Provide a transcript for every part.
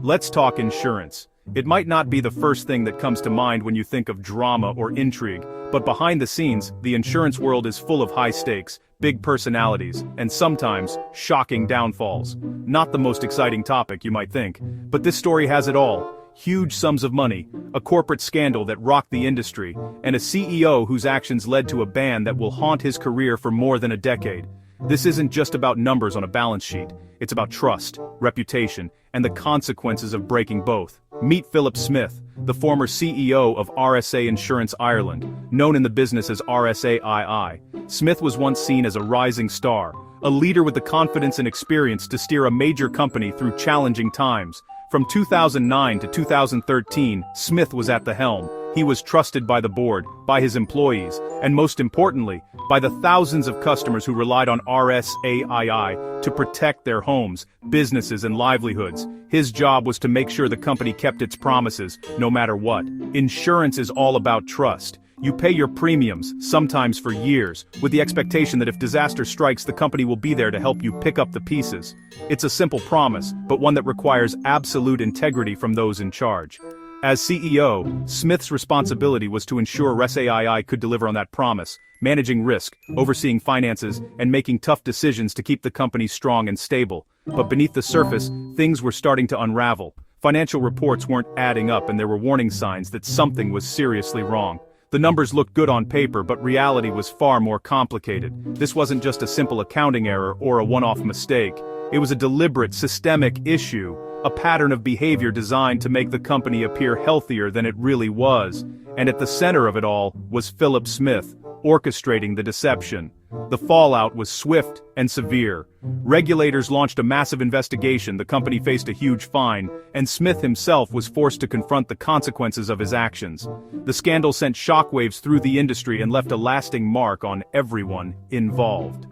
Let's talk insurance. It might not be the first thing that comes to mind when you think of drama or intrigue, but behind the scenes, the insurance world is full of high stakes, big personalities, and sometimes, shocking downfalls. Not the most exciting topic, you might think, but this story has it all. Huge sums of money, a corporate scandal that rocked the industry, and a CEO whose actions led to a ban that will haunt his career for more than a decade. This isn't just about numbers on a balance sheet, it's about trust, reputation, and the consequences of breaking both. Meet Philip Smith, the former CEO of RSA Insurance Ireland, known in the business as RSA II. Smith was once seen as a rising star, a leader with the confidence and experience to steer a major company through challenging times. From 2009 to 2013, Smith was at the helm. He was trusted by the board, by his employees, and most importantly, by the thousands of customers who relied on RSA II to protect their homes, businesses, and livelihoods. His job was to make sure the company kept its promises, no matter what. Insurance is all about trust. You pay your premiums, sometimes for years, with the expectation that if disaster strikes, the company will be there to help you pick up the pieces. It's a simple promise, but one that requires absolute integrity from those in charge. As CEO, Smith's responsibility was to ensure RSA II could deliver on that promise, managing risk, overseeing finances, and making tough decisions to keep the company strong and stable. But beneath the surface, things were starting to unravel. Financial reports weren't adding up, and there were warning signs that something was seriously wrong. The numbers looked good on paper, but reality was far more complicated. This wasn't just a simple accounting error or a one-off mistake. It was a deliberate, systemic issue, a pattern of behavior designed to make the company appear healthier than it really was. And at the center of it all was Philip Smith, orchestrating the deception. The fallout was swift and severe. Regulators launched a massive investigation, the company faced a huge fine, and Smith himself was forced to confront the consequences of his actions. The scandal sent shockwaves through the industry and left a lasting mark on everyone involved.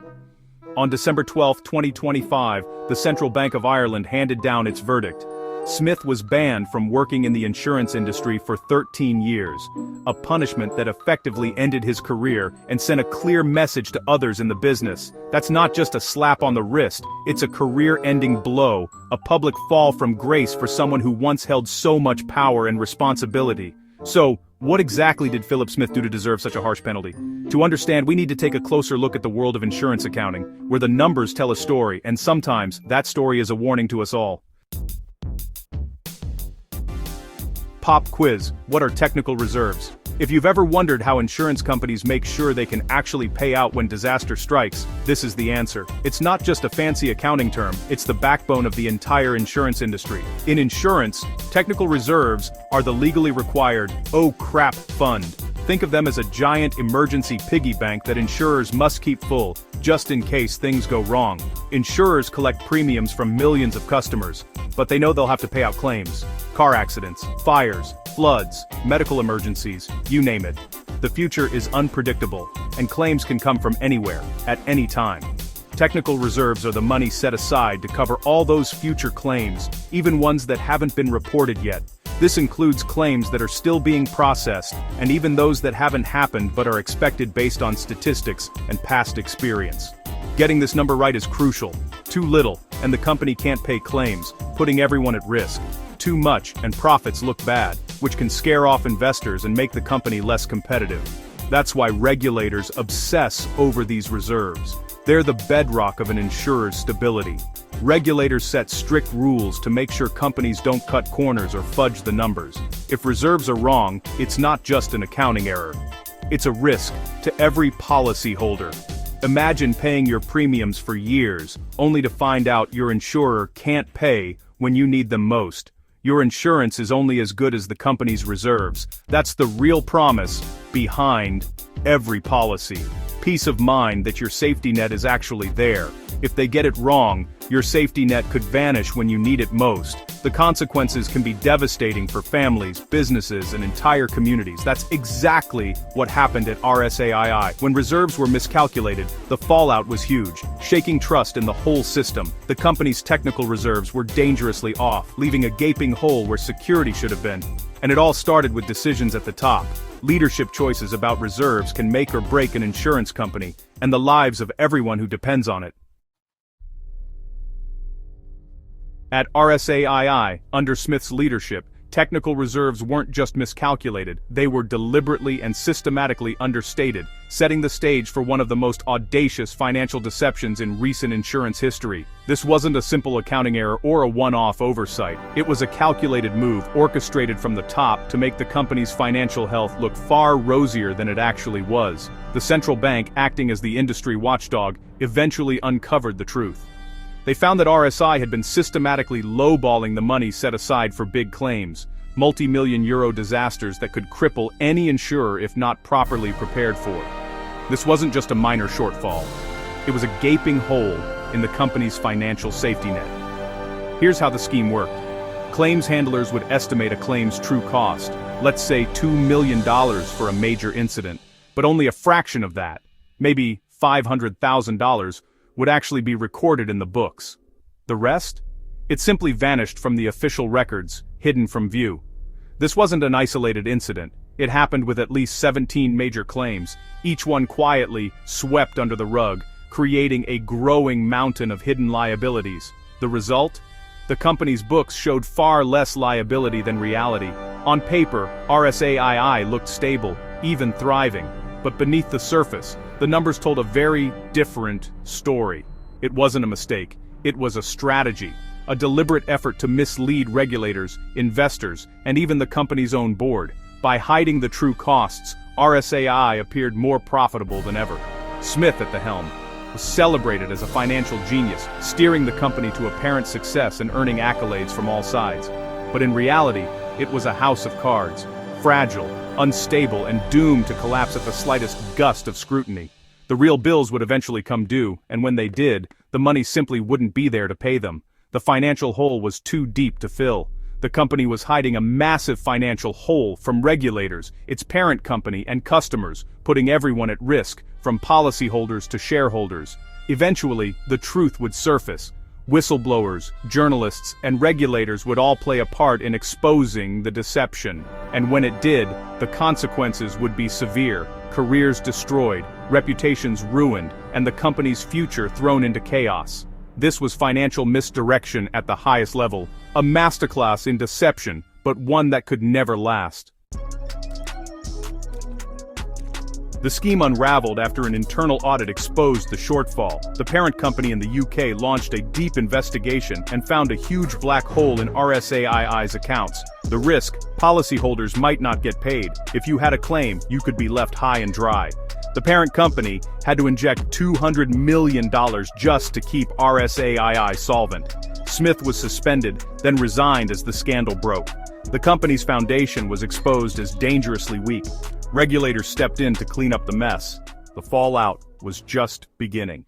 On December 12, 2025, the Central Bank of Ireland handed down its verdict. Smith was banned from working in the insurance industry for 13 years, a punishment that effectively ended his career and sent a clear message to others in the business. That's not just a slap on the wrist, it's a career-ending blow, a public fall from grace for someone who once held so much power and responsibility. So, what exactly did Philip Smith do to deserve such a harsh penalty? To understand, we need to take a closer look at the world of insurance accounting, where the numbers tell a story, and sometimes, that story is a warning to us all. Pop quiz: what are technical reserves? If you've ever wondered how insurance companies make sure they can actually pay out when disaster strikes, this is the answer. It's not just a fancy accounting term, it's the backbone of the entire insurance industry. In insurance, technical reserves are the legally required "oh crap" fund. Think of them as a giant emergency piggy bank that insurers must keep full, just in case things go wrong. Insurers collect premiums from millions of customers, but they know they'll have to pay out claims. Car accidents, fires, floods, medical emergencies, you name it. The future is unpredictable, and claims can come from anywhere, at any time. Technical reserves are the money set aside to cover all those future claims, even ones that haven't been reported yet. This includes claims that are still being processed, and even those that haven't happened but are expected based on statistics and past experience. Getting this number right is crucial. Too little, and the company can't pay claims, putting everyone at risk. Too much, and profits look bad, which can scare off investors and make the company less competitive. That's why regulators obsess over these reserves. They're the bedrock of an insurer's stability. Regulators set strict rules to make sure companies don't cut corners or fudge the numbers. If reserves are wrong, it's not just an accounting error. It's a risk to every policyholder. Imagine paying your premiums for years, only to find out your insurer can't pay when you need them most. Your insurance is only as good as the company's reserves. That's the real promise behind every policy. Peace of mind that your safety net is actually there. If they get it wrong, your safety net could vanish when you need it most. The consequences can be devastating for families, businesses, and entire communities. That's exactly what happened at RSA II. When reserves were miscalculated, the fallout was huge, shaking trust in the whole system. The company's technical reserves were dangerously off, leaving a gaping hole where security should have been. And it all started with decisions at the top. Leadership choices about reserves can make or break an insurance company, and the lives of everyone who depends on it. At RSA, under Smith's leadership, technical reserves weren't just miscalculated, they were deliberately and systematically understated, setting the stage for one of the most audacious financial deceptions in recent insurance history. This wasn't a simple accounting error or a one-off oversight. It was a calculated move orchestrated from the top to make the company's financial health look far rosier than it actually was. The central bank, acting as the industry watchdog, eventually uncovered the truth. They found that RSI had been systematically lowballing the money set aside for big claims, multi-million euro disasters that could cripple any insurer if not properly prepared for. This wasn't just a minor shortfall. It was a gaping hole in the company's financial safety net. Here's how the scheme worked. Claims handlers would estimate a claim's true cost, let's say $2 million for a major incident, but only a fraction of that, maybe $500,000, would actually be recorded in the books. The rest? It simply vanished from the official records, hidden from view. This wasn't an isolated incident. It happened with at least 17 major claims, each one quietly swept under the rug, creating a growing mountain of hidden liabilities. The result? The company's books showed far less liability than reality. On paper, RSAII looked stable, even thriving. But beneath the surface, the numbers told a very different story. It wasn't a mistake. It was a strategy, a deliberate effort to mislead regulators, investors, and even the company's own board. By hiding the true costs, RSAI appeared more profitable than ever. Smith at the helm was celebrated as a financial genius, steering the company to apparent success and earning accolades from all sides. But in reality, it was a house of cards, fragile, unstable, and doomed to collapse at the slightest gust of scrutiny. The real bills would eventually come due, and when they did, the money simply wouldn't be there to pay them. The financial hole was too deep to fill. The company was hiding a massive financial hole from regulators, its parent company, and customers, putting everyone at risk, from policyholders to shareholders. Eventually, the truth would surface. Whistleblowers, journalists, and regulators would all play a part in exposing the deception. And when it did, the consequences would be severe: careers destroyed, reputations ruined, and the company's future thrown into chaos. This was financial misdirection at the highest level, a masterclass in deception, but one that could never last. The scheme unraveled after an internal audit exposed the shortfall. The parent company in the UK launched a deep investigation and found a huge black hole in RSAI's accounts. The risk: policyholders might not get paid. If you had a claim, you could be left high and dry. The parent company had to inject $200 million just to keep RSAII solvent. Smith was suspended, then resigned as the scandal broke. The company's foundation was exposed as dangerously weak. Regulators stepped in to clean up the mess. The fallout was just beginning.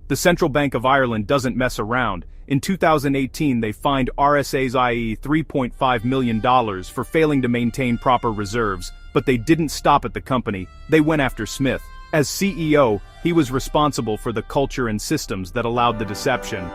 The Central Bank of Ireland doesn't mess around. In 2018, they fined RSAII $3.5 million for failing to maintain proper reserves, but they didn't stop at the company. They went after Smith. As CEO, he was responsible for the culture and systems that allowed the deception.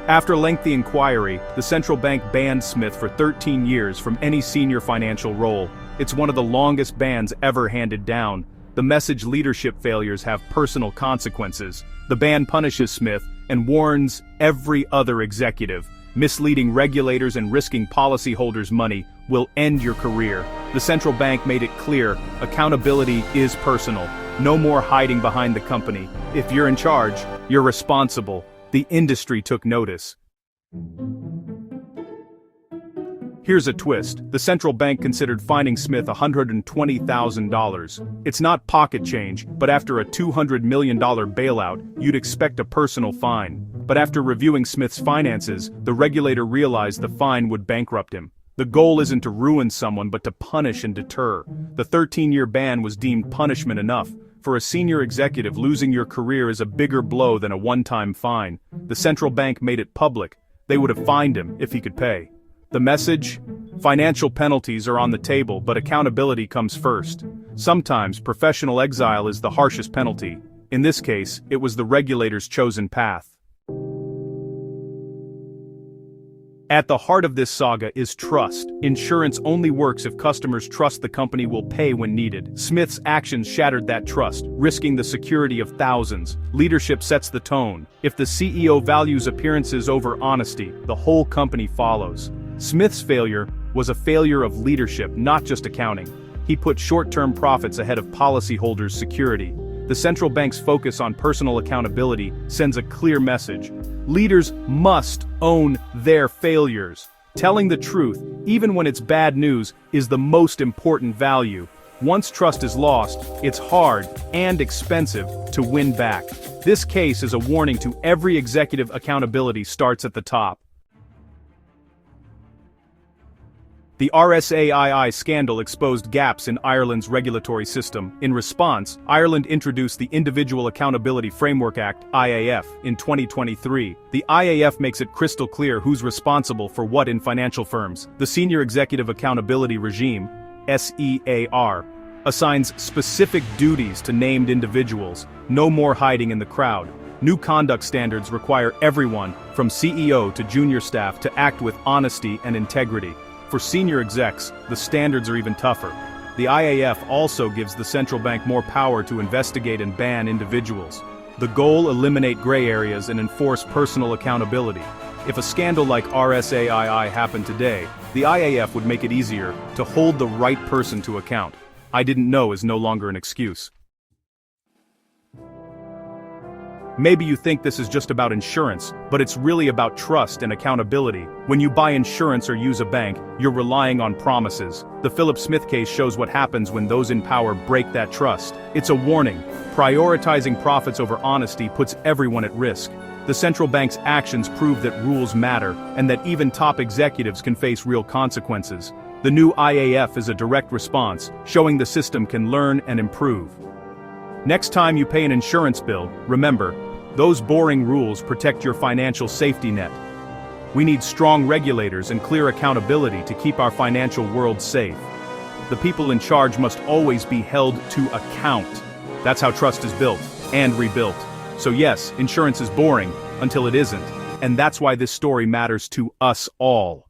After lengthy inquiry, the central bank banned Smith for 13 years from any senior financial role. It's one of the longest bans ever handed down. The message: leadership failures have personal consequences. The ban punishes Smith and warns every other executive: misleading regulators and risking policyholders' money will end your career. The central bank made it clear: accountability is personal. No more hiding behind the company. If you're in charge, you're responsible. The industry took notice. Here's a twist. The central bank considered fining Smith $120,000. It's not pocket change, but after a $200 million bailout, you'd expect a personal fine. But after reviewing Smith's finances, the regulator realized the fine would bankrupt him. The goal isn't to ruin someone but to punish and deter. The 13-year ban was deemed punishment enough. For a senior executive, losing your career is a bigger blow than a one-time fine. The central bank made it public. They would have fined him if he could pay. The message? Financial penalties are on the table, but accountability comes first. Sometimes professional exile is the harshest penalty. In this case, it was the regulator's chosen path. At the heart of this saga is trust. Insurance only works if customers trust the company will pay when needed. Smith's actions shattered that trust, risking the security of thousands. Leadership sets the tone. If the CEO values appearances over honesty, the whole company follows. Smith's failure was a failure of leadership, not just accounting. He put short-term profits ahead of policyholders' security. The central bank's focus on personal accountability sends a clear message. Leaders must own their failures. Telling the truth, even when it's bad news, is the most important value. Once trust is lost, it's hard and expensive to win back. This case is a warning to every executive: accountability starts at the top. The RSA scandal exposed gaps in Ireland's regulatory system. In response, Ireland introduced the Individual Accountability Framework Act (IAF) in 2023. The IAF makes it crystal clear who's responsible for what in financial firms. The Senior Executive Accountability Regime (SEAR) assigns specific duties to named individuals. No more hiding in the crowd. New conduct standards require everyone, from CEO to junior staff, to act with honesty and integrity. For senior execs, the standards are even tougher. The IAF also gives the central bank more power to investigate and ban individuals. The goal: eliminate gray areas and enforce personal accountability. If a scandal like RSA happened today, the IAF would make it easier to hold the right person to account. "I didn't know" is no longer an excuse. Maybe you think this is just about insurance, but it's really about trust and accountability. When you buy insurance or use a bank, you're relying on promises. The Philip Smith case shows what happens when those in power break that trust. It's a warning. Prioritizing profits over honesty puts everyone at risk. The central bank's actions prove that rules matter, and that even top executives can face real consequences. The new IAF is a direct response, showing the system can learn and improve. Next time you pay an insurance bill, remember, those boring rules protect your financial safety net. We need strong regulators and clear accountability to keep our financial world safe. The people in charge must always be held to account. That's how trust is built and rebuilt. So yes, insurance is boring until it isn't, and that's why this story matters to us all.